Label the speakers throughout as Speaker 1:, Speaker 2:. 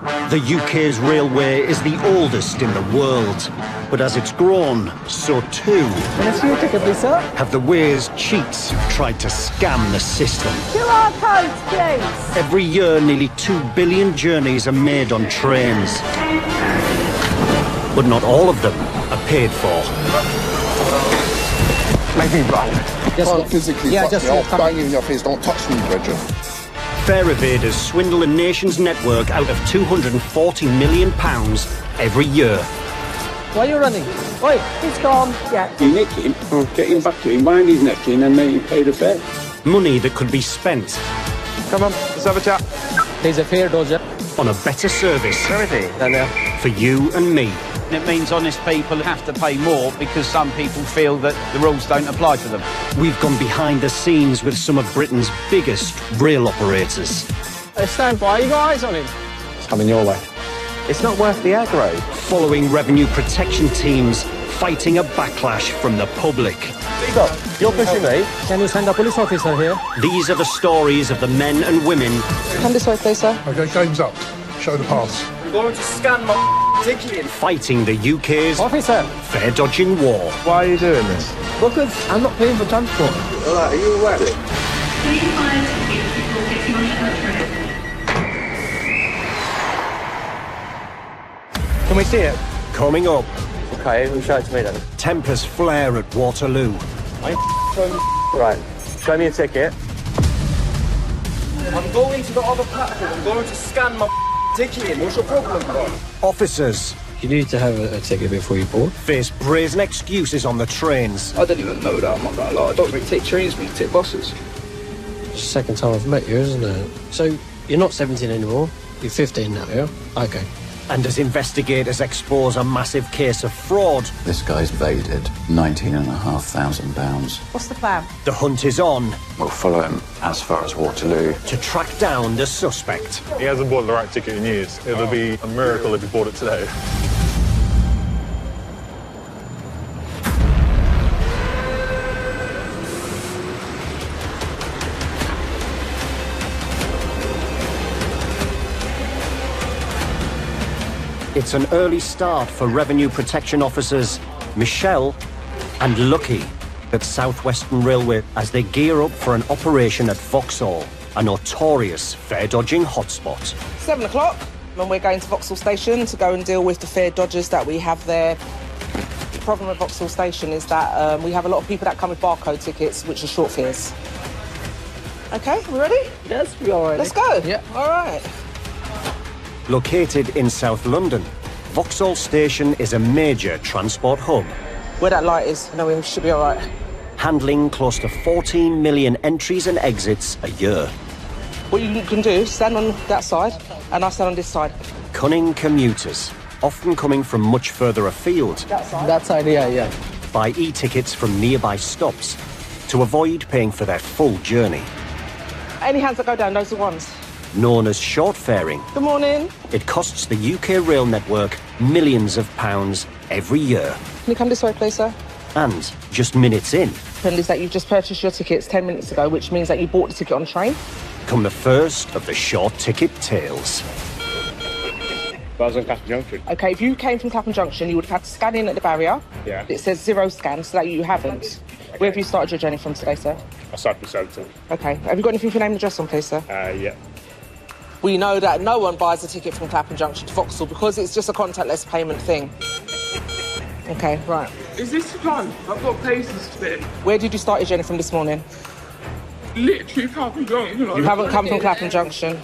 Speaker 1: The UK's railway is the oldest in the world. But as it's grown, so too have the ways cheats tried to scam the system.
Speaker 2: QR codes, please.
Speaker 1: Every year, nearly 2 billion journeys are made on trains. But not all of them are paid for.
Speaker 3: Make me run. Can't physically fuck me. I'll bang you in your face. Don't touch me, Bridget.
Speaker 1: Fare evaders swindle a nation's network out of £240 million every year.
Speaker 2: Why are you running? Oi, he's gone. Yeah.
Speaker 4: You nick him, get him back to him, bind his neck in and make him pay the fare.
Speaker 1: Money that could be spent
Speaker 5: Come on, let's have a chat.
Speaker 2: He's a fare dodger.
Speaker 1: on a better service
Speaker 5: Where is he? Down there.
Speaker 1: for you and me.
Speaker 6: It means honest people have to pay more because some people feel that the rules don't apply to them.
Speaker 1: We've gone behind the scenes with some of Britain's biggest rail operators.
Speaker 2: Stand by, you got eyes on him?
Speaker 5: It's coming your way. It's not worth the aggro.
Speaker 1: Following revenue protection teams fighting a backlash from the public.
Speaker 5: Stop. You're pushing me.
Speaker 2: Can you send a police officer here?
Speaker 1: These are the stories of the men and women
Speaker 2: Come this way, please, sir.
Speaker 3: Okay, game's up. Show the pass.
Speaker 6: I'm going to scan my ticket.
Speaker 1: fighting the UK's
Speaker 2: Officer.
Speaker 1: fare-dodging war.
Speaker 5: Why are you doing this?
Speaker 2: Because I'm not paying for transport.
Speaker 5: All right, are you aware?
Speaker 7: Please buy a ticket before getting onto the train.
Speaker 5: Can we see it?
Speaker 1: Coming up,
Speaker 5: Okay, we'll show it to me then.
Speaker 1: tempers flare at Waterloo.
Speaker 5: Right, show me a ticket.
Speaker 6: I'm going to the other platform. I'm going to scan my ticket. What's your problem, bro?
Speaker 1: Officers
Speaker 2: You need to have a ticket before you board.
Speaker 1: face brazen excuses on the trains.
Speaker 8: I don't even know that, I'm not gonna lie. I don't really take trains, we take buses.
Speaker 2: It's the second time I've met you, isn't it? So, you're not 17 anymore. You're 15 now, yeah? Okay.
Speaker 1: And as investigators expose a massive case of fraud,
Speaker 9: This guy's evaded £19,500.
Speaker 2: What's the plan?
Speaker 1: the hunt is on
Speaker 9: We'll follow him as far as Waterloo.
Speaker 1: to track down the suspect.
Speaker 10: He hasn't bought the right ticket in years. It'll be a miracle if he bought it today.
Speaker 1: It's an early start for revenue protection officers Michelle and Lucky at South Western Railway as they gear up for an operation at Vauxhall, a notorious fare-dodging hotspot.
Speaker 11: 7 o'clock, and we're going to Vauxhall Station to go and deal with the fare dodgers that we have there. The problem with Vauxhall Station is that we have a lot of people that come with barcode tickets, which are short fares. Okay, we ready?
Speaker 2: Yes, we are ready.
Speaker 11: Let's go.
Speaker 2: Yeah.
Speaker 11: All right.
Speaker 1: Located in South London, Vauxhall Station is a major transport hub,
Speaker 11: Where that light is, I know we should be all right.
Speaker 1: handling close to 14 million entries and exits a year.
Speaker 11: What you can do, stand on that side, and I stand on this side.
Speaker 1: Cunning commuters, often coming from much further afield,
Speaker 2: That side, yeah.
Speaker 1: buy e-tickets from nearby stops to avoid paying for their full journey.
Speaker 11: Any hands that go down, those are the ones.
Speaker 1: Known as short faring,
Speaker 11: Good morning.
Speaker 1: it costs the UK rail network millions of pounds every year.
Speaker 11: Can you come this way, please, sir?
Speaker 1: And just minutes in,
Speaker 11: Is that you've just purchased your tickets 10 minutes ago, which means that you bought the ticket on train.
Speaker 1: come the first of the short ticket tales.
Speaker 4: I was on Clapham Junction.
Speaker 11: Okay, if you came from Clapham Junction, you would have had to scan in at the barrier.
Speaker 4: Yeah.
Speaker 11: It says 0 scan, so that you haven't. Where have you started your journey from today, sir?
Speaker 4: I started with Southampton.
Speaker 11: Okay. Have you got anything for your name and address on, please, sir?
Speaker 4: Yeah.
Speaker 11: We know that no one buys a ticket from Clapham Junction to Vauxhall because it's just a contactless payment thing. Okay, right.
Speaker 8: Is this the plan? I've got places to be.
Speaker 11: Where did you start your journey from this morning?
Speaker 8: Literally Clapham Junction.
Speaker 11: You haven't come from Clapham Junction.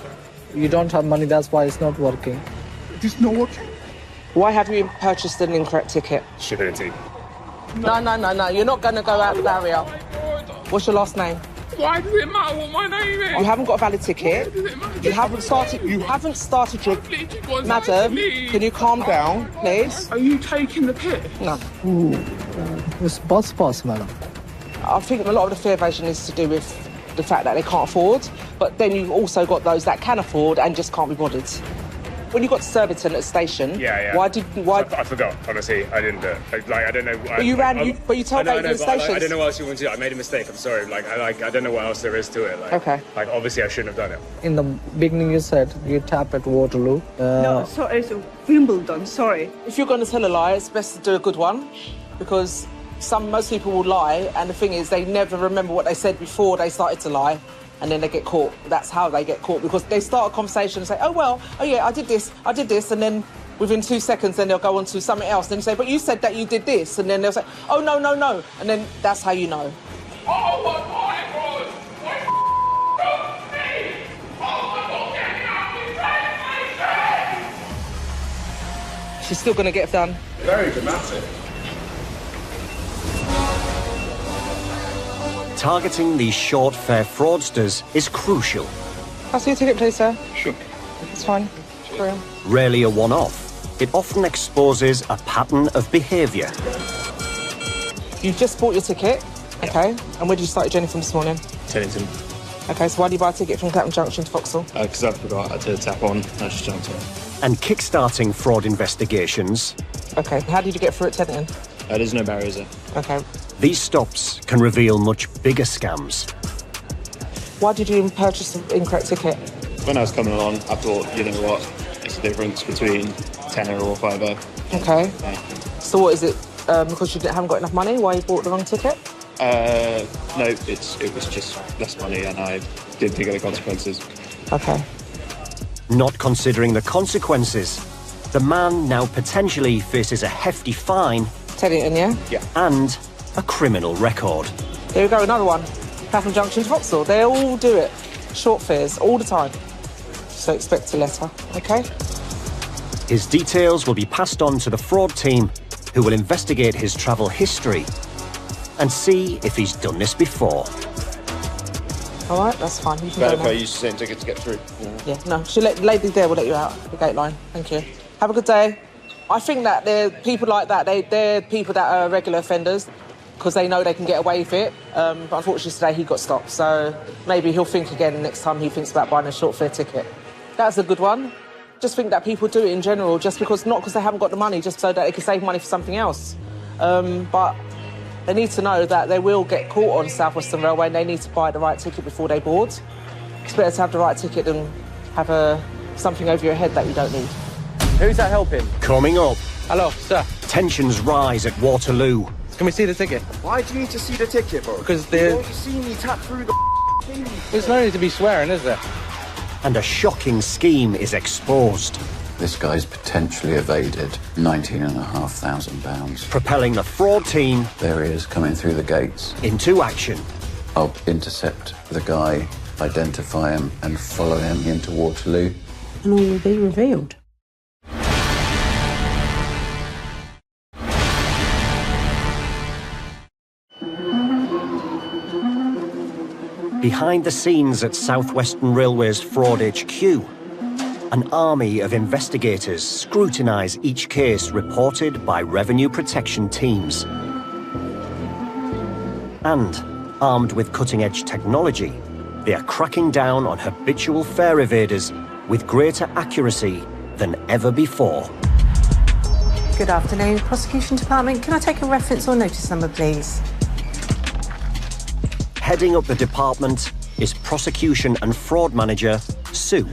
Speaker 2: You don't have money, that's why it's not working.
Speaker 8: This not working.
Speaker 11: Why have you purchased an incorrect ticket?
Speaker 4: Stupidity.
Speaker 11: No. You're not going to go out the barrier. What's your last name?
Speaker 8: Why does it matter what my name is?
Speaker 11: You haven't got a valid ticket.
Speaker 8: Does it matter?
Speaker 11: You haven't started your...
Speaker 8: Literally got
Speaker 11: Madam,
Speaker 8: leave.
Speaker 11: can you calm down, please?
Speaker 8: Are you taking the piss?
Speaker 11: No.
Speaker 2: It's pass, madam.
Speaker 11: I think a lot of the fare evasion is to do with the fact that they can't afford, but then you've also got those that can afford and just can't be bothered. When you got to Surbiton at the station, why?
Speaker 12: I forgot. Honestly, I didn't do it. I don't know.
Speaker 11: But you tailgated at the station.
Speaker 12: I don't know what else you want to do. I made a mistake. I'm sorry. I don't know what else there is to it.
Speaker 11: Okay.
Speaker 12: Obviously, I shouldn't have done it.
Speaker 13: In the beginning, you said you tap at Waterloo.
Speaker 7: No, sorry, it's Wimbledon. Sorry.
Speaker 11: If you're going to tell a lie, it's best to do a good one, because most people will lie, and the thing is, they never remember what they said before they started to lie. And then they get caught. That's how they get caught, because they start a conversation and say, oh yeah, I did this, and then within 2 seconds, then they'll go on to something else. Then you say, but you said that you did this, and then they'll say, oh, no. And then that's how you know.
Speaker 14: Oh, my God!
Speaker 11: She's still going to get it done.
Speaker 12: Very dramatic.
Speaker 1: Targeting these short fare fraudsters is crucial.
Speaker 11: I'll see your ticket, please, sir.
Speaker 12: Sure.
Speaker 11: It's fine.
Speaker 1: Rarely a one-off, it often exposes a pattern of behaviour.
Speaker 11: You just bought your ticket, okay? And where did you start your journey from this morning?
Speaker 15: Teddington.
Speaker 11: Okay, so why did you buy a ticket from Clapham Junction to Vauxhall?
Speaker 15: Because I forgot, I had to tap on, I just jumped on.
Speaker 1: And kick-starting fraud investigations.
Speaker 11: Okay, how did you get through at Teddington?
Speaker 15: There's no barriers there.
Speaker 11: Okay.
Speaker 1: These stops can reveal much bigger scams.
Speaker 11: Why did you purchase an incorrect ticket?
Speaker 15: When I was coming along, I thought, you know what, it's the difference between tenner or £5.
Speaker 11: Okay.
Speaker 15: Yeah.
Speaker 11: So what is it? Because you haven't got enough money, why you bought the wrong ticket?
Speaker 15: No, it was just less money, and I didn't think of the consequences.
Speaker 11: Okay.
Speaker 1: Not considering the consequences, the man now potentially faces a hefty fine.
Speaker 11: Teddington, yeah?
Speaker 15: Yeah.
Speaker 1: And a criminal record.
Speaker 11: There we go, another one. Clapham Junction to Vauxhall. They all do it. Short fares, all the time. So expect a letter, OK?
Speaker 1: His details will be passed on to the fraud team, who will investigate his travel history and see if he's done this before.
Speaker 11: All right, that's fine. You can
Speaker 15: Better
Speaker 11: go
Speaker 15: if I
Speaker 11: now.
Speaker 15: use the same ticket to get through.
Speaker 11: Yeah, no, the lady there will let you out at the gate line. Thank you. Have a good day. I think that they're people like that, they're people that are regular offenders because they know they can get away with it. But unfortunately today he got stopped, so maybe he'll think again next time he thinks about buying a short fare ticket. That's a good one. Just think that people do it in general, just because, not because they haven't got the money, just so that they can save money for something else. But they need to know that they will get caught on South Western Railway and they need to buy the right ticket before they board. It's better to have the right ticket than have something over your head that you don't need.
Speaker 5: Who's that helping?
Speaker 1: Coming up.
Speaker 5: Hello, sir.
Speaker 1: Tensions rise at Waterloo.
Speaker 5: Can we see the ticket?
Speaker 8: Why do you need to see the ticket, bro?
Speaker 5: Because
Speaker 8: you want to see me tap through the thing.
Speaker 5: There's no need to be swearing, is there?
Speaker 1: And a shocking scheme is exposed.
Speaker 9: This guy's potentially evaded £19,500.
Speaker 1: Propelling the fraud team...
Speaker 9: There he is, coming through the gates.
Speaker 1: ...into action.
Speaker 9: I'll intercept the guy, identify him, and follow him into Waterloo.
Speaker 16: And all will be revealed.
Speaker 1: Behind the scenes at South Western Railway's Fraud HQ, an army of investigators scrutinise each case reported by revenue protection teams. And, armed with cutting-edge technology, they are cracking down on habitual fare evaders with greater accuracy than ever before.
Speaker 16: Good afternoon, Prosecution Department. Can I take a reference or notice number, please?
Speaker 1: Heading up the department is Prosecution and Fraud Manager, Sue.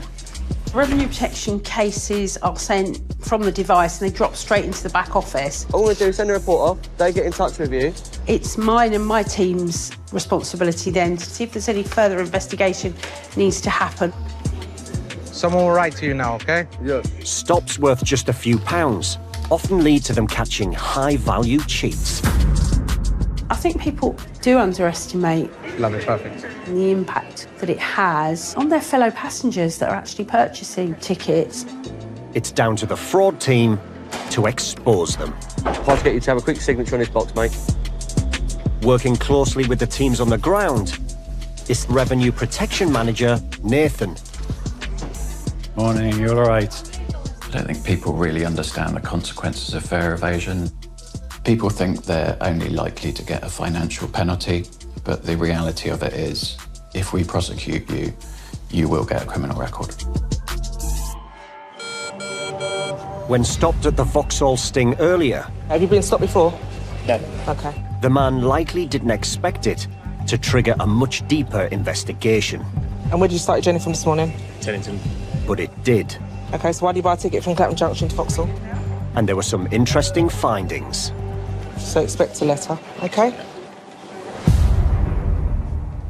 Speaker 17: Revenue protection cases are sent from the device and they drop straight into the back office.
Speaker 5: All we do is send a report off, they get in touch with you.
Speaker 17: It's mine and my team's responsibility then to see if there's any further investigation needs to happen.
Speaker 13: Someone will write to you now, OK?
Speaker 5: Yeah.
Speaker 1: Stops worth just a few pounds often lead to them catching high-value cheats.
Speaker 17: I think people do underestimate
Speaker 13: Lovely, perfect.
Speaker 17: the impact that it has on their fellow passengers that are actually purchasing tickets.
Speaker 1: It's down to the fraud team to expose them.
Speaker 5: I'll get you to have a quick signature on this box, mate.
Speaker 1: Working closely with the teams on the ground is Revenue Protection Manager, Nathan.
Speaker 9: Morning, you all right? I don't think people really understand the consequences of fare evasion. People think they're only likely to get a financial penalty, but the reality of it is, if we prosecute you, you will get a criminal record.
Speaker 1: When stopped at the Vauxhall sting earlier,
Speaker 11: Have you been stopped before?
Speaker 15: No.
Speaker 11: Okay.
Speaker 1: the man likely didn't expect it to trigger a much deeper investigation.
Speaker 11: And where did you start your journey from this morning?
Speaker 15: Tennington.
Speaker 1: But it did.
Speaker 11: Okay, so why do you buy a ticket from Clapham Junction to Vauxhall?
Speaker 1: And there were some interesting findings.
Speaker 11: So expect a letter, okay?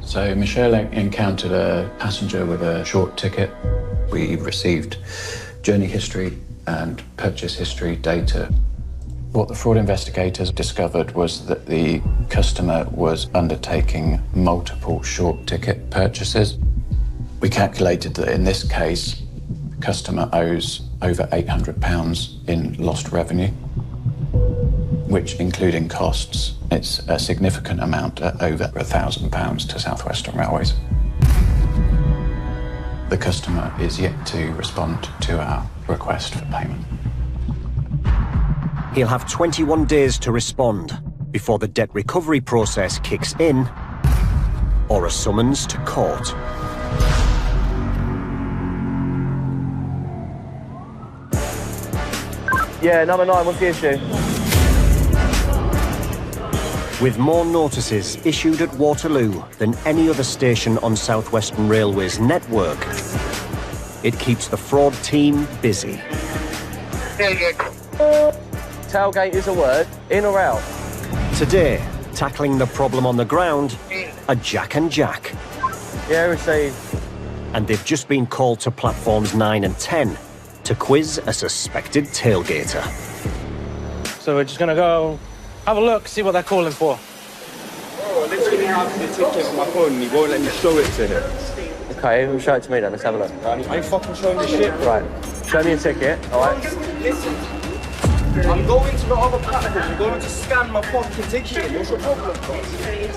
Speaker 9: So Michelle encountered a passenger with a short ticket. We received journey history and purchase history data. What the fraud investigators discovered was that the customer was undertaking multiple short ticket purchases. We calculated that in this case, the customer owes over £800 in lost revenue, which, including costs, it's a significant amount at over £1,000 to South Western Railways. The customer is yet to respond to our request for payment.
Speaker 1: He'll have 21 days to respond before the debt recovery process kicks in or a summons to court.
Speaker 5: Yeah, number 9, what's the issue?
Speaker 1: With more notices issued at Waterloo than any other station on South Western Railway's network, it keeps the fraud team busy.
Speaker 5: Tailgate is a word, in or out?
Speaker 1: Today, tackling the problem on the ground, are Jack and Jack.
Speaker 5: Yeah, received.
Speaker 1: And they've just been called to platforms 9 and 10 to quiz a suspected tailgater.
Speaker 13: So we're just gonna go have a look, see what they're calling for.
Speaker 8: Oh, I literally have the ticket on my phone and he won't let me show it to him.
Speaker 5: Okay, show it to me then, let's have a look.
Speaker 8: I ain't fucking showing this shit.
Speaker 5: Right, show me a ticket, alright?
Speaker 8: Listen, I'm going to the other platform, I'm going to scan my fucking ticket. What's your problem, bro?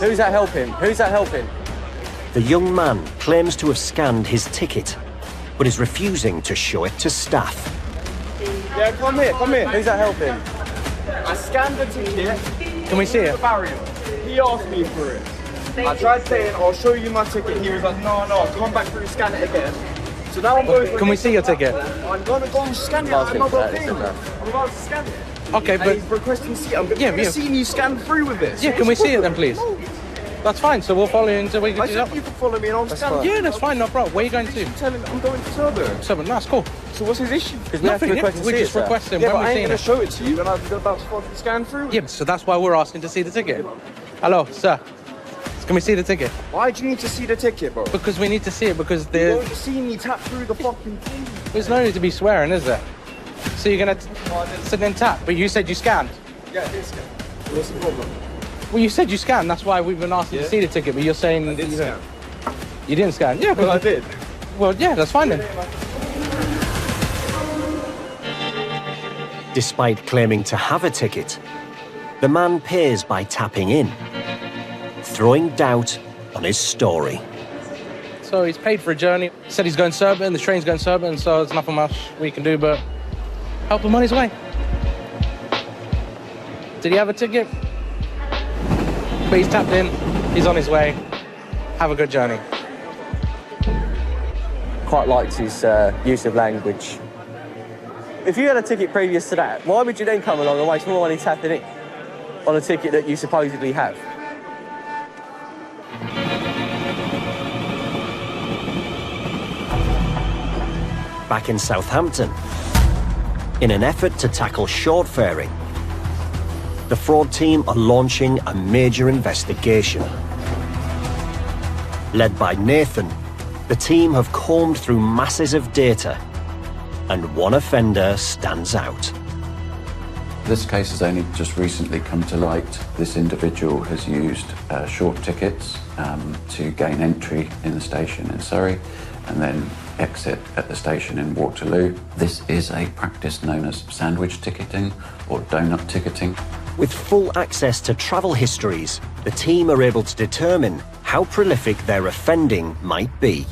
Speaker 5: Who's that helping? Who's that helping?
Speaker 1: The young man claims to have scanned his ticket, but is refusing to show it to staff.
Speaker 8: Yeah, come here, come here.
Speaker 5: Who's that helping?
Speaker 8: I scanned the ticket.
Speaker 13: Can we see it?
Speaker 8: The barrier. He asked me for it. I tried saying, I'll show you my ticket. He was like, no, come back through and scan it again. So now I'm going.
Speaker 13: Can we see your ticket?
Speaker 8: I'm going to go and scan it. I'm not going to scan it.
Speaker 13: Okay,
Speaker 8: and
Speaker 13: but
Speaker 8: he's requesting see. I'm going to see you scan through with this.
Speaker 13: Yeah, can we see it then, please? That's fine. So we'll follow you until we can do that.
Speaker 8: You can follow me and I'll scan it.
Speaker 13: Yeah, that's fine. No problem. Where are you going to?
Speaker 8: Tell him I'm going to Turbo.
Speaker 13: So, that's cool.
Speaker 8: So what's his issue?
Speaker 5: Because we have to request to see it,
Speaker 13: We just request him
Speaker 8: Yeah,
Speaker 13: when
Speaker 8: but I
Speaker 13: we've
Speaker 8: ain't
Speaker 13: seen
Speaker 8: going
Speaker 13: it.
Speaker 8: to show it to you and I'm about to fucking scan through.
Speaker 13: Yeah, so that's why we're asking to see the ticket. Hello, sir. Can we see the ticket?
Speaker 8: Why do you need to see the ticket, bro?
Speaker 13: Because we need to see it because
Speaker 8: You
Speaker 13: there's...
Speaker 8: won't see me tap through the fucking thing.
Speaker 13: There's no need to be swearing, is there? So you're going to sit and tap, but you said you scanned.
Speaker 8: Yeah, I did scan. What's the problem?
Speaker 13: Well, you said you scanned. That's why we've been asking to see the ticket, but you're saying...
Speaker 8: I did scan.
Speaker 13: You didn't scan? Yeah,
Speaker 8: Well, I did.
Speaker 13: Well, yeah, that's fine then.
Speaker 1: Despite claiming to have a ticket, the man pays by tapping in, throwing doubt on his story.
Speaker 13: So he's paid for a journey. Said he's going Surbiton, the train's going Surbiton, so there's nothing much we can do but help him on his way. Did he have a ticket? But he's tapped in, he's on his way. Have a good journey.
Speaker 5: Quite liked his use of language. If you had a ticket previous to that, why would you then come along and waste more money tapping it on a ticket that you supposedly have?
Speaker 1: Back in Southampton, in an effort to tackle short faring, the fraud team are launching a major investigation. Led by Nathan, the team have combed through masses of data, and one offender stands out.
Speaker 9: This case has only just recently come to light. This individual has used short tickets to gain entry in the station in Surrey and then exit at the station in Waterloo. This is a practice known as sandwich ticketing or donut ticketing.
Speaker 1: With full access to travel histories, the team are able to determine how prolific their offending might be.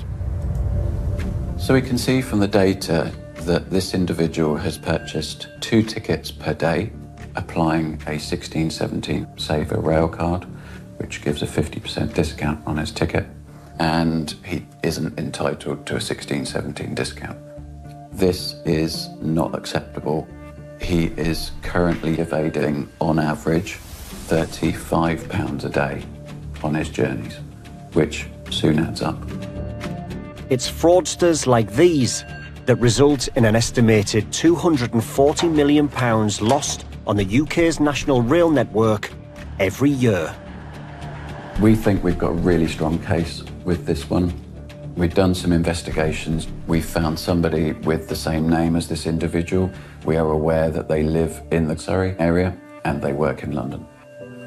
Speaker 9: So we can see from the data that this individual has purchased 2 tickets per day, applying a 1617 Saver rail card, which gives a 50% discount on his ticket, and he isn't entitled to a 1617 discount. This is not acceptable He is currently evading, on average, £35 a day on his journeys, which soon adds up.
Speaker 1: It's fraudsters like these that result in an estimated £240 million lost on the UK's national rail network every year.
Speaker 9: We think we've got a really strong case with this one. We've done some investigations. We found somebody with the same name as this individual. We are aware that they live in the Surrey area and they work in London.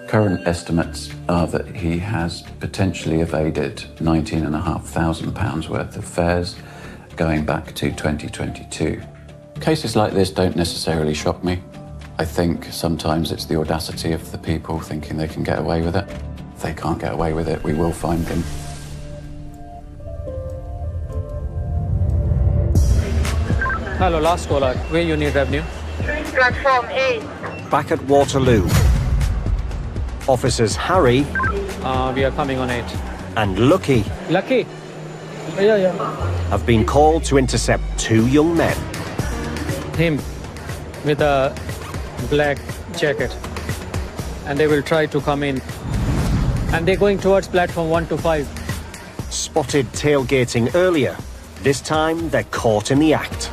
Speaker 9: Current estimates are that he has potentially evaded £19,500 worth of fares going back to 2022. Cases like this don't necessarily shock me. I think sometimes it's the audacity of the people thinking they can get away with it. If they can't get away with it, we will find him.
Speaker 18: Hello, last caller. Where you need revenue?
Speaker 19: Platform A.
Speaker 1: Back at Waterloo, officers Harry
Speaker 18: We are coming on 8.
Speaker 1: and Lucky
Speaker 18: Lucky? Yeah.
Speaker 1: have been called to intercept two young men.
Speaker 18: Him with a black jacket. And they will try to come in. And they're going towards platform 1 to 5.
Speaker 1: Spotted tailgating earlier. This time, they're caught in the act.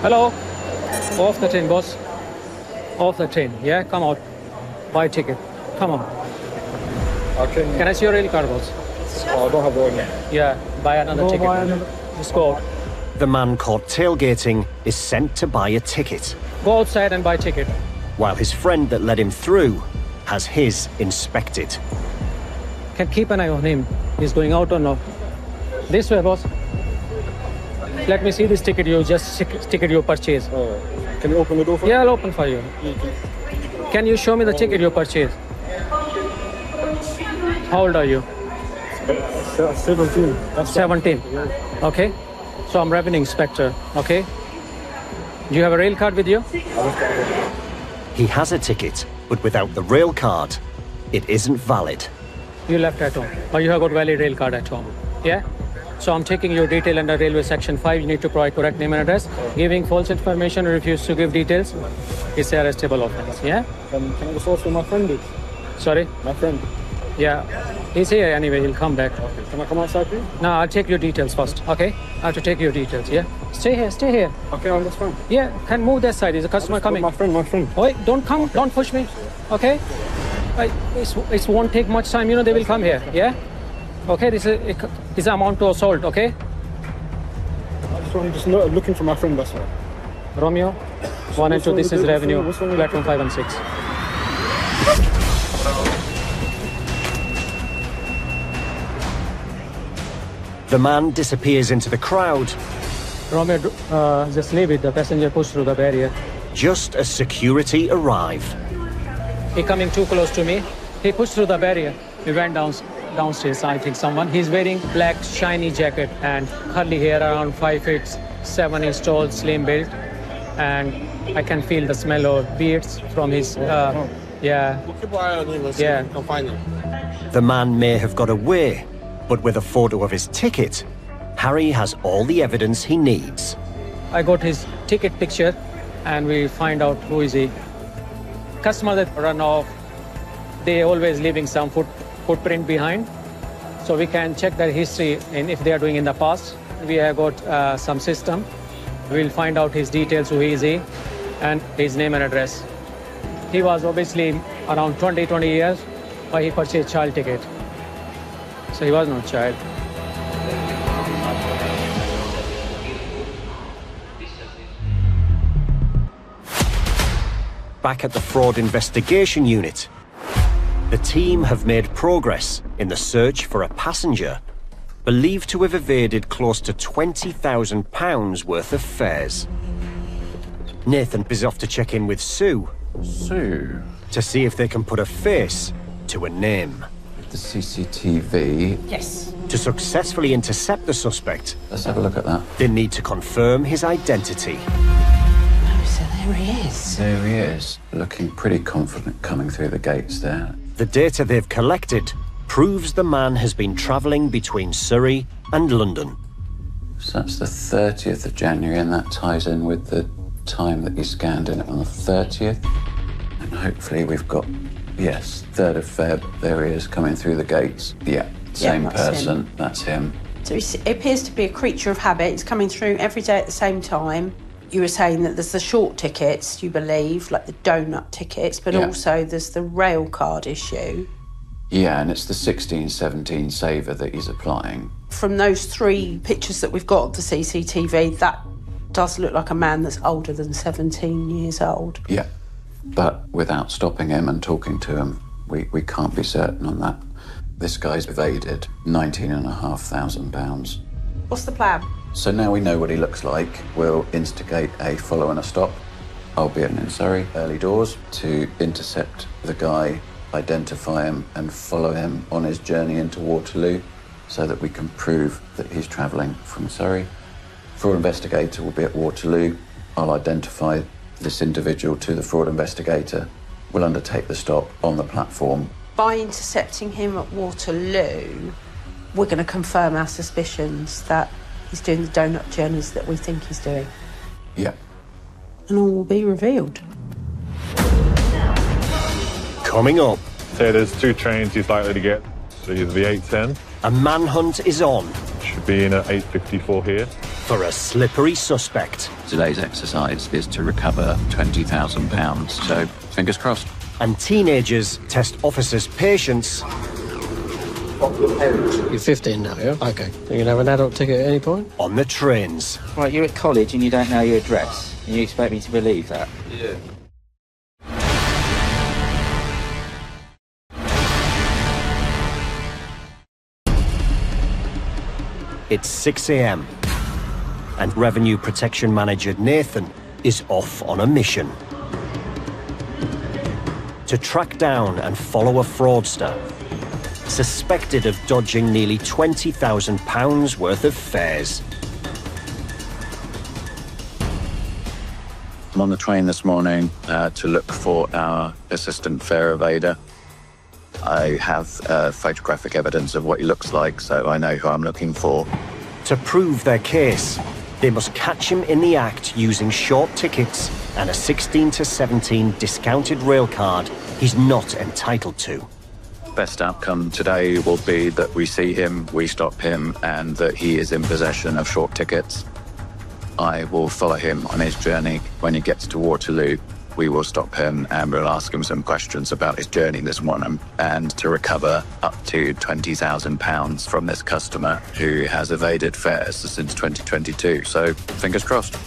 Speaker 18: Hello? Off the train, boss. Off the train. Yeah, come out. Buy a ticket. Come on.
Speaker 8: Okay.
Speaker 18: Can I see your rail card, boss?
Speaker 8: Oh, I don't have the one yet.
Speaker 18: Yeah, buy another ticket. Just go out.
Speaker 1: The man caught tailgating is sent to buy a ticket,
Speaker 18: Go outside and buy a ticket.
Speaker 1: while his friend that led him through has his inspected.
Speaker 18: Can keep an eye on him. He's going out or not. This way, boss. Let me see this ticket ticket you purchased.
Speaker 8: Can you open the door for me?
Speaker 18: Yeah, I'll open for you. Can you show me the ticket you purchased? How old are you?
Speaker 8: 17. That's
Speaker 18: 17. Okay. So I'm revenue inspector. Okay. Do you have a rail card with you?
Speaker 1: He has a ticket, but without the rail card, it isn't valid.
Speaker 18: You left at home, or you have got valid rail card at home. Yeah. So I'm taking your detail under railway section 5. You need to provide correct name and address. Giving false information or refuse to give details is a arrestable offense. Yeah.
Speaker 8: Can I just ask where my friend is?
Speaker 18: Sorry.
Speaker 8: My friend.
Speaker 18: Yeah. He's here anyway. He'll come back.
Speaker 8: Okay. Can I come outside, please?
Speaker 18: No, I'll take your details first. Okay. I have to take your details. Yeah. Stay here. Stay here.
Speaker 8: Okay, that's fine.
Speaker 18: Yeah. Can move that side. There's a customer coming.
Speaker 8: My friend.
Speaker 18: Wait. Don't come. Don't push me. Okay. It won't take much time. You know they will come here. Yeah. Okay. This is amount to assault. Okay.
Speaker 8: I'm just looking for my friend, that's all.
Speaker 18: Romeo, 1 and 2, this is revenue, platform 5 and 6.
Speaker 1: The man disappears into the crowd
Speaker 18: Romeo, just leave it, the passenger pushed through the barrier.
Speaker 1: just as security arrive.
Speaker 18: He coming too close to me. He pushed through the barrier. We went downstairs, I think someone. He's wearing black shiny jacket and curly hair, around 5 feet 7 inch tall, slim build. And I can feel the smell of beards from his, yeah.
Speaker 8: I'll find him.
Speaker 1: The man may have got away, but with a photo of his ticket, Harry has all the evidence he needs.
Speaker 18: I got his ticket picture and we find out who is he. Customer that run off, they always leaving some footprint behind. So we can check their history and if they are doing in the past. We have got some system. We'll find out his details, who he is, and his name and address. He was obviously around 20 years, but he purchased child ticket. So he was not child.
Speaker 1: Back at the Fraud Investigation Unit, the team have made progress in the search for a passenger believed to have evaded close to £20,000 worth of fares. Nathan is off to check in with Sue.
Speaker 9: Sue?
Speaker 1: To see if they can put a face to a name.
Speaker 9: The CCTV.
Speaker 17: Yes.
Speaker 1: To successfully intercept the suspect,
Speaker 9: Let's have a look at that.
Speaker 1: they need to confirm his identity.
Speaker 17: So there he is.
Speaker 9: There he is, looking pretty confident coming through the gates there.
Speaker 1: The data they've collected proves the man has been travelling between Surrey and London.
Speaker 9: So that's the 30th of January, and that ties in with the time that he scanned in on the 30th. And hopefully we've got, yes, 3rd of Feb. There he is coming through the gates. Yeah, same person.
Speaker 17: Him.
Speaker 9: That's him.
Speaker 17: So it appears to be a creature of habit. It's coming through every day at the same time. You were saying that there's the short tickets, you believe, like the donut tickets, but also there's the rail card issue.
Speaker 9: Yeah, and it's the 16-17 saver that he's applying.
Speaker 17: From those 3 pictures that we've got of the CCTV, that does look like a man that's older than 17 years old.
Speaker 9: Yeah, but without stopping him and talking to him, we can't be certain on that. This guy's evaded £19,500.
Speaker 17: What's the plan?
Speaker 9: So now we know what he looks like, we'll instigate a follow and a stop. I'll be in Surrey, early doors, to intercept the guy, identify him and follow him on his journey into Waterloo so that we can prove that he's travelling from Surrey. Fraud investigator will be at Waterloo. I'll identify this individual to the fraud investigator. We'll undertake the stop on the platform.
Speaker 17: By intercepting him at Waterloo, we're going to confirm our suspicions that he's doing the donut journeys that we think he's doing.
Speaker 9: Yeah.
Speaker 17: And all will be revealed.
Speaker 1: Coming up.
Speaker 10: So there's 2 trains he's likely to get. So either the 8:10.
Speaker 1: A manhunt is on.
Speaker 10: Should be in at 8:54 here.
Speaker 1: For a slippery suspect.
Speaker 9: Today's exercise is to recover £20,000, so fingers crossed.
Speaker 1: And teenagers test officers' patience.
Speaker 2: You're 15 now, yeah? OK. You can have an adult ticket at any point?
Speaker 1: On the trains.
Speaker 20: Right, you're at college and you don't know your address, and you expect me to believe that?
Speaker 8: Yeah.
Speaker 1: It's 6 a.m. and Revenue Protection Manager Nathan is off on a mission. To track down and follow a fraudster suspected of dodging nearly £20,000 worth of fares.
Speaker 9: I'm on the train this morning to look for our assistant fare evader. I have photographic evidence of what he looks like, so I know who I'm looking for.
Speaker 1: To prove their case, they must catch him in the act using short tickets and a 16-17 discounted rail card he's not entitled to.
Speaker 9: Best outcome today will be that we see him, we stop him, and that he is in possession of short tickets. I will follow him on his journey. When he gets to Waterloo, we will stop him and we'll ask him some questions about his journey this morning and to recover up to £20,000 from this customer who has evaded fares since 2022. So, fingers crossed.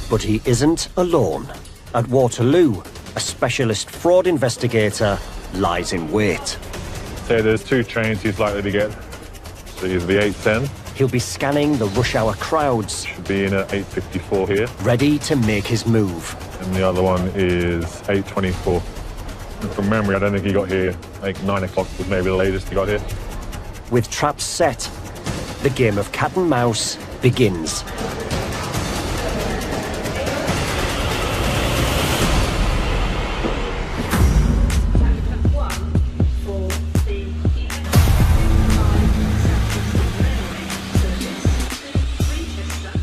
Speaker 1: But he isn't alone. At Waterloo, a specialist fraud investigator lies in wait.
Speaker 10: So there's 2 trains he's likely to get. So either the 8:10.
Speaker 1: He'll be scanning the rush hour crowds.
Speaker 10: Should be in at 8:54 here.
Speaker 1: Ready to make his move.
Speaker 10: And the other one is 8:24. And from memory, I don't think he got here. Like 9 o'clock was maybe the latest he got here.
Speaker 1: With traps set, the game of cat and mouse begins.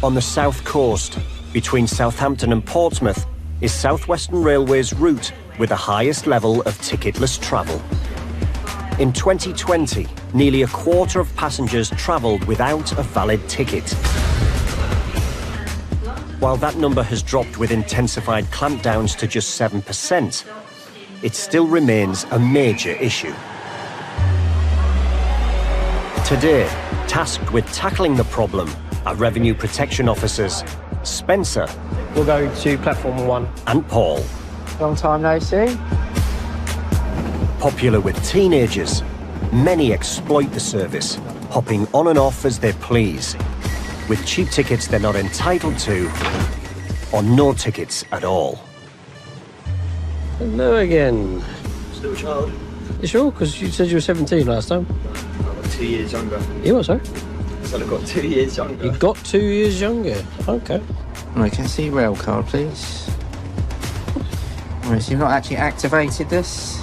Speaker 1: On the south coast, between Southampton and Portsmouth, is South Western Railway's route with the highest level of ticketless travel. In 2020, nearly a quarter of passengers travelled without a valid ticket. While that number has dropped with intensified clampdowns to just 7%, it still remains a major issue. Today, tasked with tackling the problem, are revenue protection officers Spencer.
Speaker 2: We'll go to platform 1.
Speaker 1: And Paul.
Speaker 11: Long time no see.
Speaker 1: Popular with teenagers, many exploit the service, hopping on and off as they please, with cheap tickets they're not entitled to, or no tickets at all.
Speaker 2: Hello again.
Speaker 8: Still a child.
Speaker 2: You sure? Because you said you were 17 last time.
Speaker 8: I'm 2 years younger.
Speaker 2: You what, sorry?
Speaker 8: So I've got 2 years younger.
Speaker 2: You got 2 years younger. OK.
Speaker 20: Right, can I see your rail card, please? Right, so you've not actually activated this?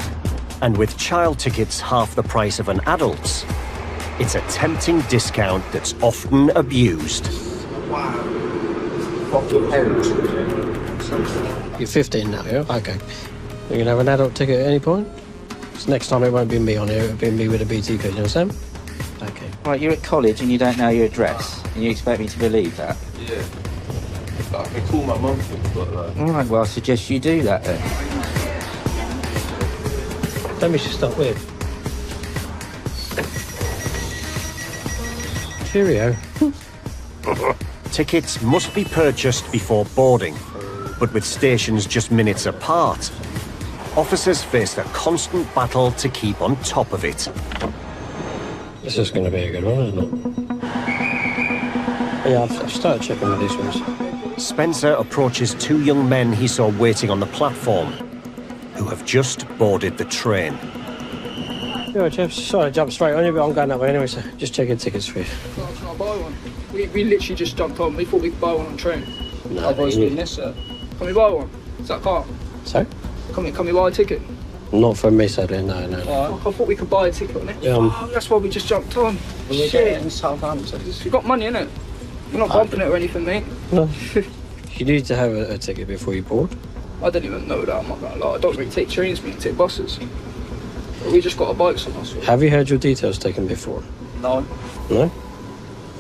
Speaker 1: And with child tickets half the price of an adult's, it's a tempting discount that's often abused.
Speaker 8: Wow.
Speaker 3: fucking hell.
Speaker 2: You're 15 now, yeah? Okay. You can have an adult ticket at any point? So next time it won't be me on here, it'll be me with a BT card, you understand? Okay.
Speaker 20: Right, you're at college and you don't know your address, and you expect me to believe that?
Speaker 8: Yeah. I can call my mum, but like...
Speaker 20: All right, well, I suggest you do that then.
Speaker 2: Don't we should start with. Cheerio.
Speaker 1: Tickets must be purchased before boarding, but with stations just minutes apart, officers face a constant battle to keep on top of it.
Speaker 2: This is going to be a good one, isn't it? Yeah, I've started checking with these ones.
Speaker 1: Spencer approaches two young men he saw waiting on the platform, who have just boarded the train.
Speaker 2: Yeah, Jeff, sorry to jump straight on you, but I'm going that way anyway, so just checking tickets for you.
Speaker 8: Can I buy one? We literally just jumped on. We thought we could buy one on train.
Speaker 2: No,
Speaker 8: Otherwise, we missed it. Can we buy one? Is that car?
Speaker 2: Sorry?
Speaker 8: Can we buy a ticket?
Speaker 2: Not for me, sadly, no.
Speaker 8: I thought we could buy a ticket on it.
Speaker 2: Yeah,
Speaker 8: that's why we just jumped on.
Speaker 2: We get it in Southampton.
Speaker 8: You've got money, innit? You're not bumping it or anything, mate.
Speaker 2: No. You need to have a ticket before you board.
Speaker 8: I don't even know that, I'm not gonna lie. I don't really take trains, we take buses. But we just got our bikes on us.
Speaker 2: Have you had your details taken before?
Speaker 8: No.
Speaker 2: No?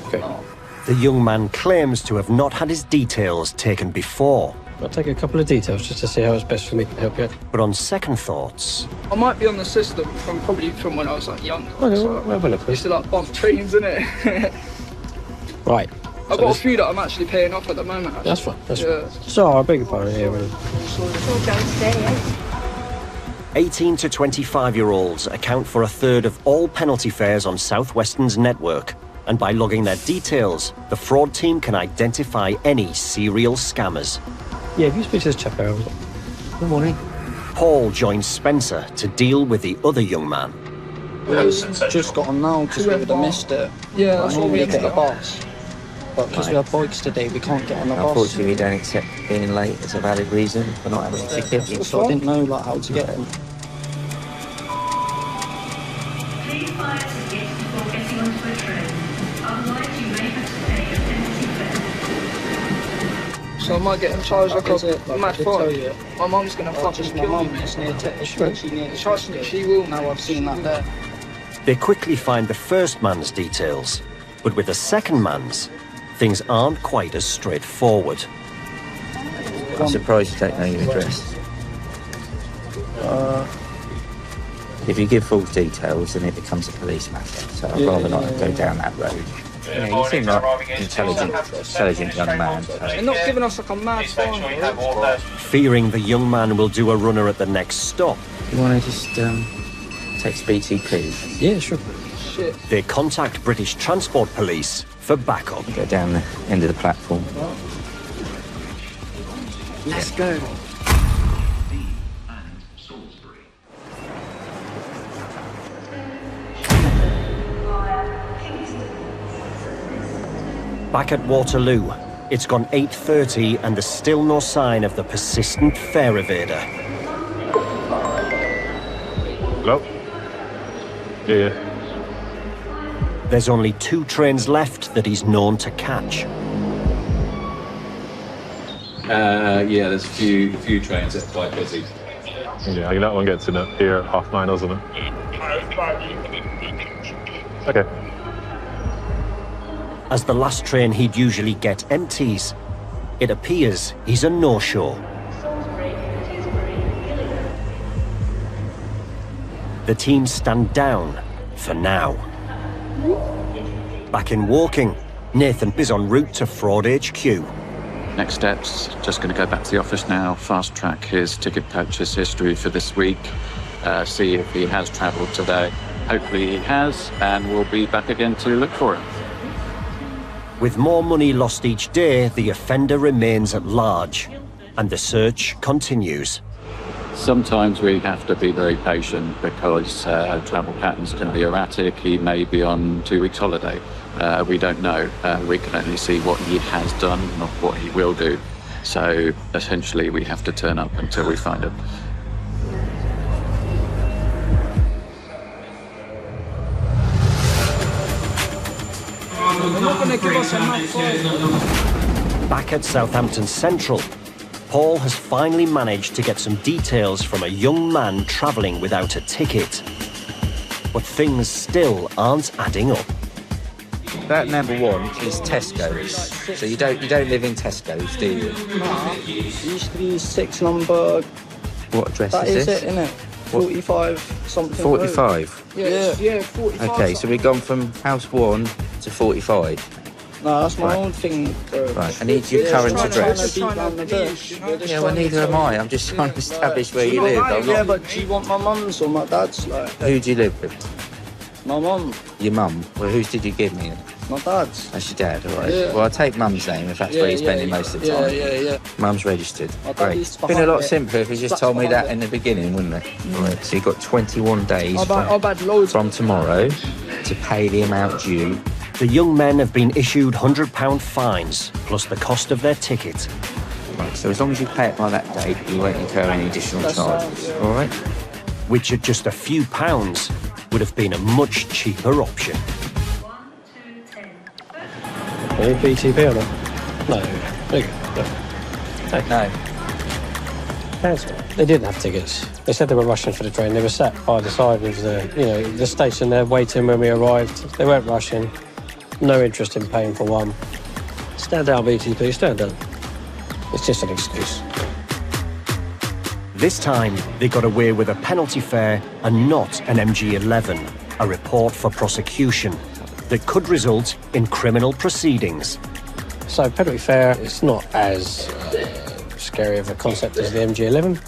Speaker 2: Okay.
Speaker 8: No.
Speaker 1: The young man claims to have not had his details taken before.
Speaker 2: I'll take a couple of details just to see how it's best for me to help you out.
Speaker 1: But on second thoughts...
Speaker 8: I might be on the system probably from when I was like young.
Speaker 2: Okay,
Speaker 8: so
Speaker 2: we'll have a look.
Speaker 8: I used to like bump trains, innit?
Speaker 2: Right.
Speaker 8: I've got a few that I'm actually paying off at the moment. Actually.
Speaker 2: That's fine, that's fine. So, I beg your pardon here.
Speaker 1: 18 to 25-year-olds account for a third of all penalty fares on South Western's network. And by logging their details, the fraud team can identify any serial scammers.
Speaker 2: Yeah, if you speak to this chap there. Good morning.
Speaker 1: Paul joins Spencer to deal with the other young man.
Speaker 21: Just got on now because we would have missed it.
Speaker 8: Yeah, that's what we
Speaker 21: get the bus. But because we have bikes today, we can't get on the bus.
Speaker 20: Unfortunately, we don't accept being late as a valid reason for not having a ticket.
Speaker 21: So I didn't know like how to get them.
Speaker 7: Please buy a ticket before getting onto a train. Otherwise, you may have to pay a penalty fare.
Speaker 8: So I might get him charged like a mad fine. My mum's gonna fucking kill me. She will.
Speaker 21: Now I've seen that there.
Speaker 1: They quickly find the first man's details, but with the second man's, things aren't quite as straightforward.
Speaker 20: I'm surprised you don't know your address. If you give false details, then it becomes a police matter. So I'd rather not go down that road. Yeah, you seem like an intelligent young man.
Speaker 8: They're not giving us like a mad fine.
Speaker 1: Fearing the young man will do a runner at the next stop.
Speaker 20: You want to just text BTP?
Speaker 2: Yeah, sure.
Speaker 8: Shit.
Speaker 1: They contact British Transport Police for backup.
Speaker 20: Go down the end of the platform.
Speaker 21: Let's go.
Speaker 1: Back at Waterloo, it's gone 8:30 and there's still no sign of the persistent fare evader.
Speaker 10: Hello? Yeah.
Speaker 1: There's only 2 trains left that he's known to catch.
Speaker 9: Yeah, there's a few trains that are quite busy.
Speaker 10: Yeah, I think that one gets in here at 9:30, doesn't it? Okay.
Speaker 1: As the last train he'd usually get empties, it appears he's a no-show. The team stand down for now. Back in Woking, Nathan is en route to Fraud HQ.
Speaker 9: Next steps, just going to go back to the office now, fast track his ticket purchase history for this week, see if he has travelled today. Hopefully he has, and we'll be back again to look for him.
Speaker 1: With more money lost each day, the offender remains at large, and the search continues.
Speaker 9: Sometimes we have to be very patient because travel patterns can be erratic. He may be on 2 weeks holiday. We don't know. We can only see what he has done, not what he will do. So essentially we have to turn up until we find him.
Speaker 8: They're not going to give us a mad fine.
Speaker 1: Back at Southampton Central, Paul has finally managed to get some details from a young man travelling without a ticket. But things still aren't adding up.
Speaker 20: That number 1 is Tesco's. So you don't live in Tesco's, do you?
Speaker 21: No, it used to be 6 number.
Speaker 20: What address
Speaker 21: That
Speaker 20: is
Speaker 21: is
Speaker 20: this?
Speaker 21: it, innit? 45 something.
Speaker 20: 45?
Speaker 21: Yeah, 45.
Speaker 20: Okay, so we've gone from house 1 to 45.
Speaker 21: No, that's my
Speaker 20: Right.
Speaker 21: old thing, bro.
Speaker 20: Right, I need your current address.
Speaker 21: Yeah,
Speaker 20: well, neither am I. I'm just trying to establish where you live. I'm
Speaker 21: Yeah,
Speaker 20: not...
Speaker 21: but do you want my mum's or my dad's? Like,
Speaker 20: Who do you live with?
Speaker 21: my mum,
Speaker 20: Your mum? Well, whose did you give me?
Speaker 21: my dad's.
Speaker 20: That's your dad, all right.
Speaker 21: Yeah.
Speaker 20: Well, I'll take mum's name if that's where you're spending most of the time.
Speaker 21: Yeah.
Speaker 20: Mum's registered.
Speaker 21: My dad
Speaker 20: Great.
Speaker 21: used
Speaker 20: It's
Speaker 21: to
Speaker 20: been a lot
Speaker 21: behind it.
Speaker 20: simpler if you just
Speaker 21: Flats
Speaker 20: told me that
Speaker 21: behind
Speaker 20: in the beginning, wouldn't it? Right, so you've got 21 days
Speaker 21: I've had loads.
Speaker 20: from tomorrow to pay the amount due.
Speaker 1: The young men have been issued £100 fines, plus the cost of their ticket.
Speaker 20: Right, so as long as you pay it by that date, you won't incur any additional charges, all right?
Speaker 1: Which at just a few pounds would have been a much cheaper option.
Speaker 2: Any BTP or not? No. There you go. Hey.
Speaker 20: No.
Speaker 2: Cancel. They didn't have tickets. They said they were rushing for the train. They were sat by the side of the station there waiting when we arrived. They weren't rushing. No interest in paying for one. Stand down, BTP, stand down. It's just an excuse.
Speaker 1: This time, they got away with a penalty fare and not an MG11, a report for prosecution that could result in criminal proceedings.
Speaker 2: So penalty fare is not as scary of a concept as the MG11.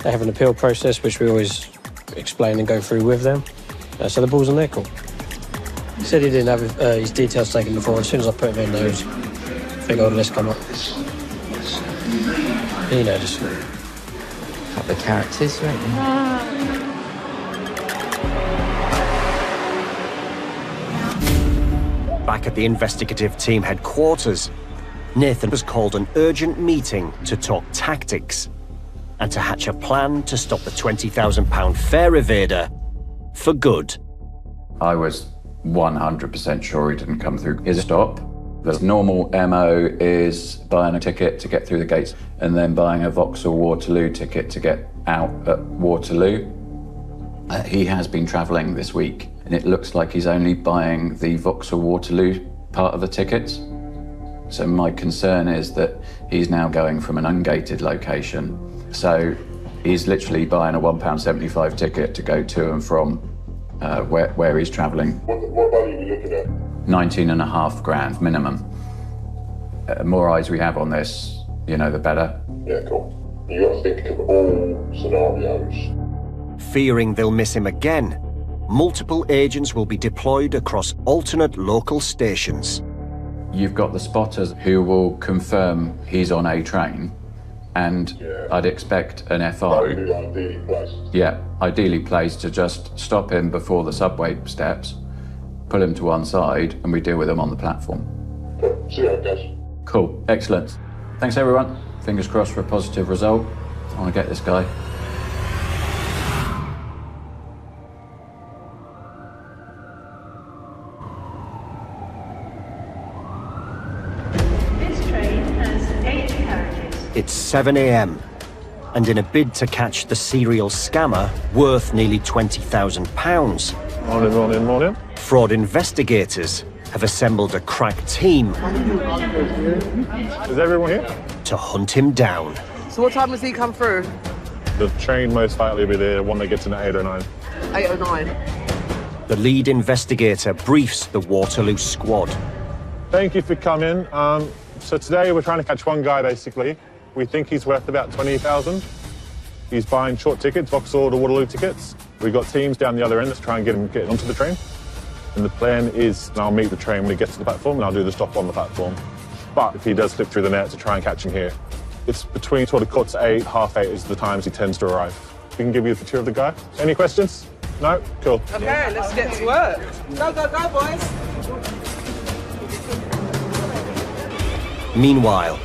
Speaker 2: They have an appeal process, which we always explain and go through with them. So the ball's in their court. He said he didn't have his details taken before. As soon as I put him in, those big old list come up. You know, just...
Speaker 20: Couple of characters, right?
Speaker 1: Back at the investigative team headquarters, Nathan was called an urgent meeting to talk tactics and to hatch a plan to stop the £20,000 fare evader for good.
Speaker 9: I was 100% sure he didn't come through his stop. The normal MO is buying a ticket to get through the gates and then buying a Vauxhall Waterloo ticket to get out at Waterloo. He has been travelling this week and it looks like he's only buying the Vauxhall Waterloo part of the tickets. So my concern is that he's now going from an ungated location. So he's literally buying a £1.75 ticket to go to and from where he's travelling.
Speaker 3: What value are we looking at?
Speaker 9: 19.5 grand minimum. More eyes we have on this, the better.
Speaker 3: Yeah, cool. You got to think of all scenarios.
Speaker 1: Fearing they'll miss him again, multiple agents will be deployed across alternate local stations.
Speaker 9: You've got the spotters who will confirm he's on a train, and I'd expect an FI.
Speaker 3: Ideally placed.
Speaker 9: Yeah, ideally placed to just stop him before the subway steps, pull him to one side, and we deal with him on the platform.
Speaker 3: See how it goes.
Speaker 9: Cool, excellent. Thanks everyone. Fingers crossed for a positive result. I want to get this guy.
Speaker 7: This train has 8 carriages.
Speaker 1: It's 7 a.m, and in a bid to catch the serial scammer worth nearly £20,000,
Speaker 10: Morning.
Speaker 1: fraud investigators have assembled a crack team
Speaker 10: Is everyone here?
Speaker 1: to hunt him down.
Speaker 11: So what time does he come through?
Speaker 10: The train most likely will be there when they get to 8:09.
Speaker 11: 8:09.
Speaker 1: The lead investigator briefs the Waterloo squad.
Speaker 10: Thank you for coming. So today we're trying to catch one guy, basically. We think he's worth about 20,000. He's buying short tickets, Vauxhall to Waterloo tickets. We've got teams down the other end to try and get him onto the train. And the plan is, I'll meet the train when he gets to the platform and I'll do the stop on the platform. But if he does slip through the net, to try and catch him here. It's between sort of 7:45, 8:30 is the times he tends to arrive. We can give you the picture of the guy. Any questions? No? Cool.
Speaker 11: Okay, let's get to work. Go, go, go, boys.
Speaker 1: Meanwhile,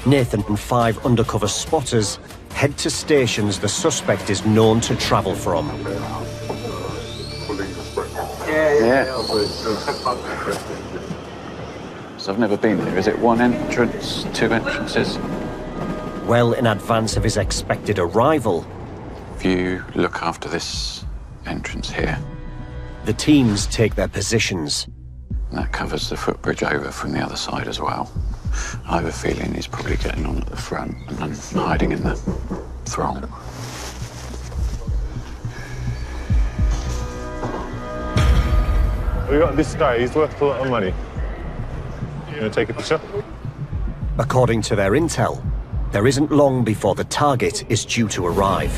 Speaker 1: Nathan and 5 undercover spotters head to stations the suspect is known to travel from.
Speaker 9: So I've never been here. Is it one entrance, two entrances?
Speaker 1: Well in advance of his expected arrival,
Speaker 9: If you look after this entrance here,
Speaker 1: the teams take their positions.
Speaker 9: that covers the footbridge over from the other side as well. I have a feeling he's probably getting on at the front and then hiding in the throng.
Speaker 10: We got this guy, he's worth a lot of money. You gonna take a picture?
Speaker 1: According to their intel, there isn't long before the target is due to arrive.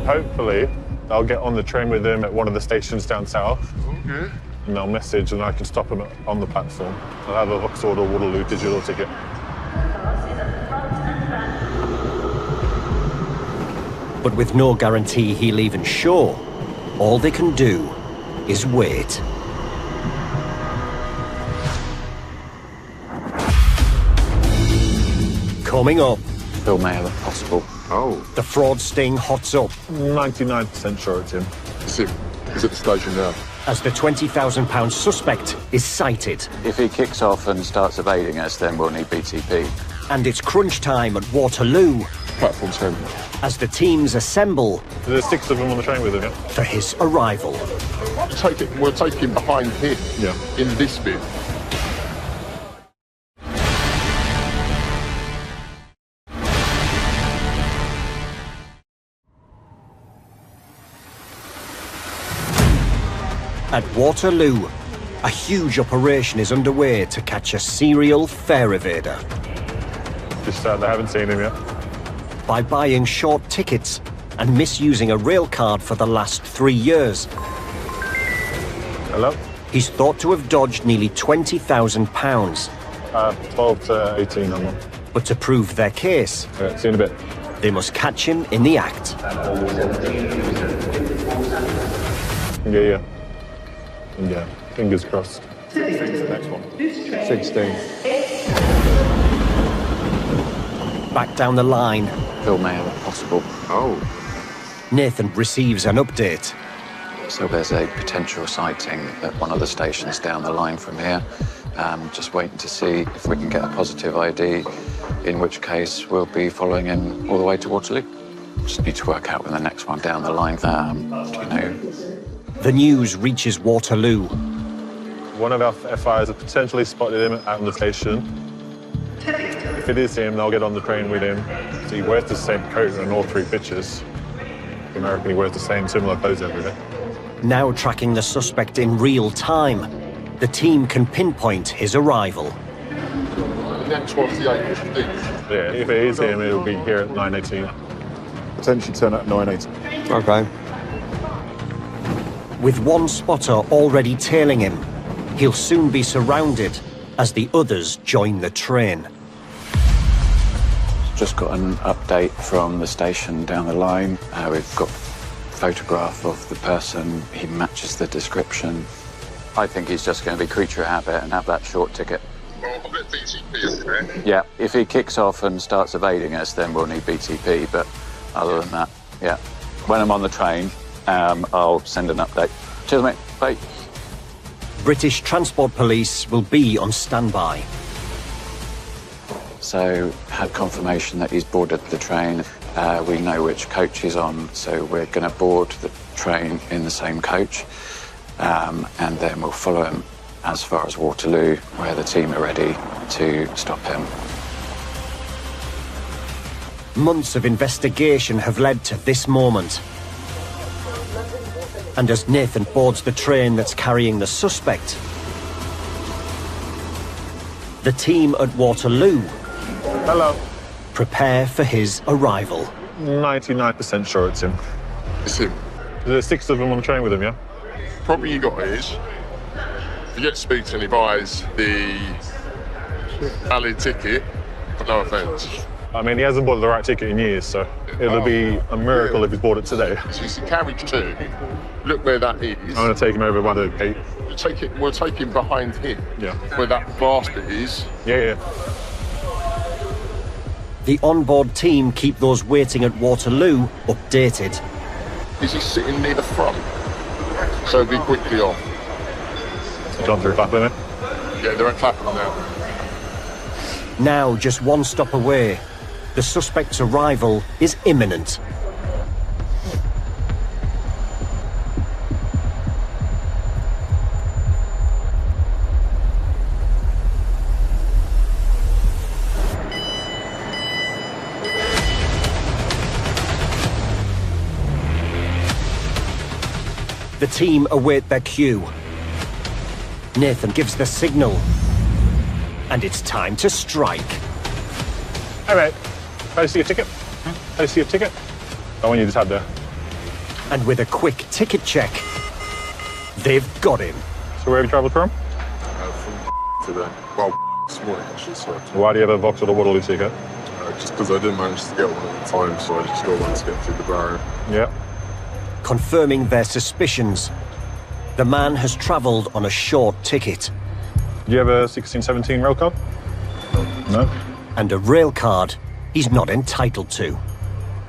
Speaker 10: Hopefully, I'll get on the train with him at one of the stations down south.
Speaker 3: Okay.
Speaker 10: And they'll message and I can stop him on the platform. I'll have a Vauxhall or Waterloo digital ticket.
Speaker 1: But with no guarantee he'll even show, all they can do is wait. Coming up.
Speaker 9: Bill Mayer if possible.
Speaker 3: Oh.
Speaker 1: The fraud sting hots up.
Speaker 10: 99% sure it's him.
Speaker 3: It's him. He's at the station now.
Speaker 1: As the £20,000 suspect is sighted.
Speaker 9: If he kicks off and starts evading us, then we'll need BTP.
Speaker 1: And it's crunch time at Waterloo.
Speaker 3: Platform's home.
Speaker 1: As the teams assemble.
Speaker 10: There's 6 of them on the train with him, yeah?
Speaker 1: For his arrival.
Speaker 3: We'll take him behind him.
Speaker 10: Yeah.
Speaker 3: In this bit.
Speaker 1: At Waterloo, a huge operation is underway to catch a serial fare evader.
Speaker 10: Just they haven't seen him yet.
Speaker 1: By buying short tickets and misusing a rail card for the last 3 years.
Speaker 10: Hello?
Speaker 1: He's thought to have dodged nearly £20,000.
Speaker 10: 12 to 18 on one.
Speaker 1: But to prove their case,
Speaker 10: See you in a bit.
Speaker 1: they must catch him in the act.
Speaker 10: Yeah. Yeah, fingers crossed. Next one. 16.
Speaker 1: Back down the line,
Speaker 9: Bill Mayer if possible.
Speaker 3: Oh.
Speaker 1: Nathan receives an update.
Speaker 9: So there's a potential sighting at one of the stations down the line from here. Just waiting to see if we can get a positive ID, in which case we'll be following him all the way to Waterloo. Just need to work out when the next one down the line. Do you know?
Speaker 1: The news reaches Waterloo.
Speaker 10: One of our FIs has potentially spotted him out on the station. If it is him, they'll get on the train with him. So he wears the same coat in all 3 pictures. The American, he wears the same similar clothes every day.
Speaker 1: Now tracking the suspect in real time, the team can pinpoint his arrival.
Speaker 3: The next one's the 8:15.
Speaker 10: Yeah, if it is him, it'll be here at 9:18.
Speaker 3: Potentially turn up at 9:18.
Speaker 10: Okay.
Speaker 1: With one spotter already tailing him, he'll soon be surrounded as the others join the train.
Speaker 9: Just got an update from the station down the line. We've got a photograph of the person. He matches the description. I think he's just going to be creature of habit and have that short ticket.
Speaker 3: Well, a bit BTP, isn't it?
Speaker 9: Yeah, if he kicks off and starts evading us, then we'll need BTP. But other than that, yeah. When I'm on the train, I'll send an update. Cheers, mate. Bye.
Speaker 1: British Transport Police will be on standby.
Speaker 9: So, had confirmation that he's boarded the train. We know which coach he's on, so we're going to board the train in the same coach. And then we'll follow him as far as Waterloo, where the team are ready to stop him.
Speaker 1: Months of investigation have led to this moment. And as Nathan boards the train that's carrying the suspect, the team at Waterloo prepare for his arrival.
Speaker 10: 99% sure it's him.
Speaker 3: It's him.
Speaker 10: There's 6 of them on the train with him, yeah?
Speaker 3: Problem you got is, if you get to speak to him, he buys the valid ticket for no offence.
Speaker 10: I mean, he hasn't bought the right ticket in years, so it'll be a miracle if he's bought it today.
Speaker 3: So it's the carriage 2. Look where that is.
Speaker 10: I'm going to take him over by the gate.
Speaker 3: We'll take him behind him.
Speaker 10: Yeah.
Speaker 3: Where that basket is.
Speaker 10: Yeah.
Speaker 1: The onboard team keep those waiting at Waterloo updated.
Speaker 3: Is he sitting near the front? So he'll be quickly off.
Speaker 10: John through Clapham,
Speaker 3: Yeah, they're at Clapham now.
Speaker 1: Now just one stop away. The suspect's arrival is imminent. The team await their cue. Nathan gives the signal. And it's time to strike.
Speaker 10: Hey mate, can I see your ticket? Can I see your ticket? The one you just had there.
Speaker 1: And with a quick ticket check, they've got him.
Speaker 10: So where have you travelled from?
Speaker 3: From today. Well, this morning actually, sorry.
Speaker 10: Why do you have a Vauxhall or Waterloo ticket?
Speaker 3: Just because I didn't manage to get one at the time, so I just got one to get through the barrier.
Speaker 10: Yeah.
Speaker 1: Confirming their suspicions, the man has travelled on a short ticket.
Speaker 10: Do you have a 1617 rail card? No.
Speaker 1: And a rail card he's not entitled to.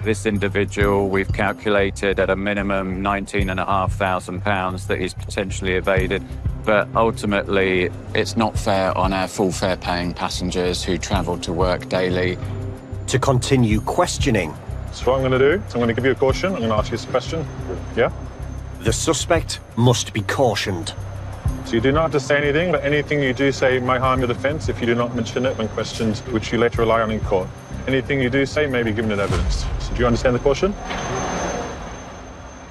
Speaker 9: This individual, we've calculated at a minimum £19,500 that he's potentially evaded. But ultimately, it's not fair on our full fare paying passengers who travel to work daily.
Speaker 1: To continue questioning.
Speaker 10: So what I'm going to do is I'm going to give you a caution. I'm going to ask you some question. Yeah?
Speaker 1: The suspect must be cautioned.
Speaker 10: So you do not have to say anything, but anything you do say may harm your defence if you do not mention it when questioned, which you later rely on in court. Anything you do say may be given in evidence. So do you understand the caution?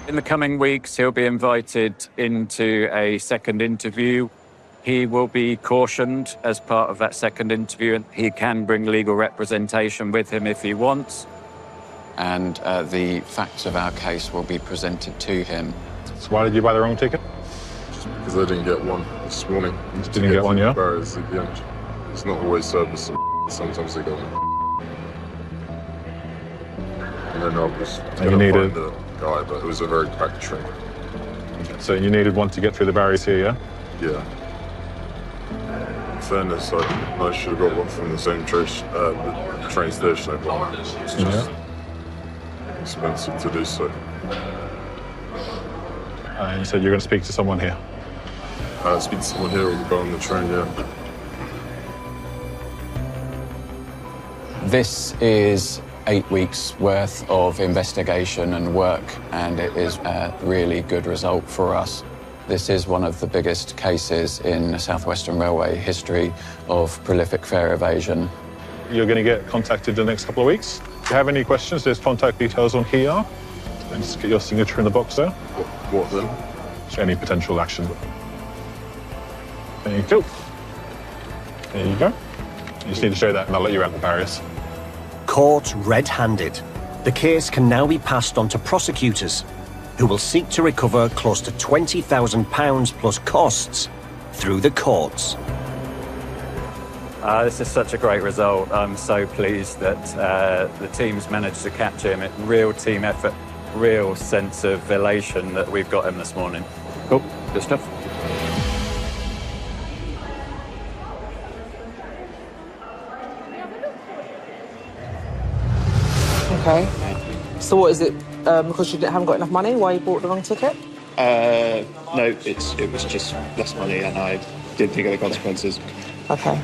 Speaker 9: In the coming weeks, he'll be invited into a second interview. He will be cautioned as part of that second interview, and he can bring legal representation with him if he wants. And the facts of our case will be presented to him.
Speaker 10: So why did you buy the wrong ticket?
Speaker 3: Just because I didn't get one this morning.
Speaker 10: You just didn't get one, yeah?
Speaker 3: Barriers at the end. It's not always service, sometimes they go. And then I was going to find the guy, but it was a very packed train.
Speaker 10: So you needed one to get through the barriers here, yeah?
Speaker 3: Yeah. In fairness, I should have got one from the same the train station I bought. It's just expensive to do so.
Speaker 10: And you said you're going to speak to someone here?
Speaker 3: Speak to someone here or go on the train, yeah.
Speaker 9: This is 8 weeks worth of investigation and work, and it is a really good result for us. This is one of the biggest cases in South Western Railway history of prolific fare evasion.
Speaker 10: You're going to get contacted the next couple of weeks. If you have any questions, there's contact details on here. And just get your signature in the box there.
Speaker 3: What then?
Speaker 10: So any potential action. There you go. There you go. You just need to show that and I'll let you out the barriers.
Speaker 1: Caught red-handed, the case can now be passed on to prosecutors, who will seek to recover close to £20,000 plus costs through the courts.
Speaker 9: This is such a great result. I'm so pleased that the team's managed to catch him. Real team effort, real sense of elation that we've got him this morning. Cool, good stuff.
Speaker 11: Okay. So what is it? Because you haven't got enough money? Why you bought the wrong ticket?
Speaker 15: No, it was just less money and I didn't think of the consequences.
Speaker 11: Okay.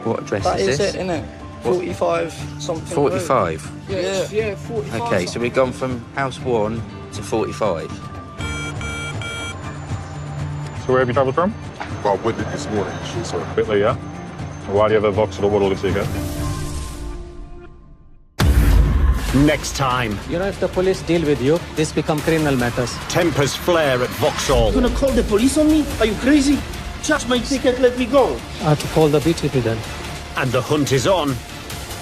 Speaker 20: What address
Speaker 21: That
Speaker 20: is
Speaker 21: is
Speaker 20: this?
Speaker 21: it, innit? 45 something.
Speaker 20: 45?
Speaker 21: Yeah, 45.
Speaker 20: Okay, so we've gone from house 1 to 45.
Speaker 10: So where have you travelled from?
Speaker 3: Well, Whitley this morning, actually, so.
Speaker 10: Whitley, yeah? Why do you have a Vauxhall or Waterloo ticket?
Speaker 1: Next time.
Speaker 18: You know, if the police deal with you, this become criminal matters.
Speaker 1: Tempers flare at Vauxhall.
Speaker 21: You're gonna call the police on me? Are you crazy? Just my ticket, let me go.
Speaker 18: I have to call the BTP then.
Speaker 1: And the hunt is on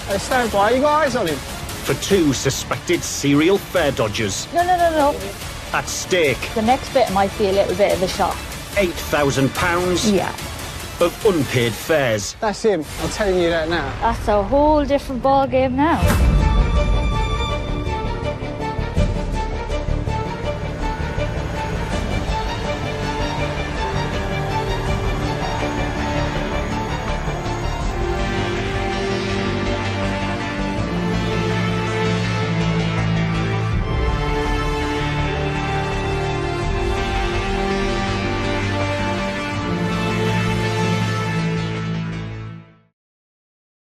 Speaker 21: Hey, stand by. You got eyes on him?
Speaker 1: for two suspected serial fare dodgers.
Speaker 6: No.
Speaker 1: At stake,
Speaker 6: The next bit might be a little bit of a shock.
Speaker 1: £8,000
Speaker 6: Yeah.
Speaker 1: of unpaid fares.
Speaker 21: That's him. I'm telling you that now.
Speaker 6: That's a whole different ball game now.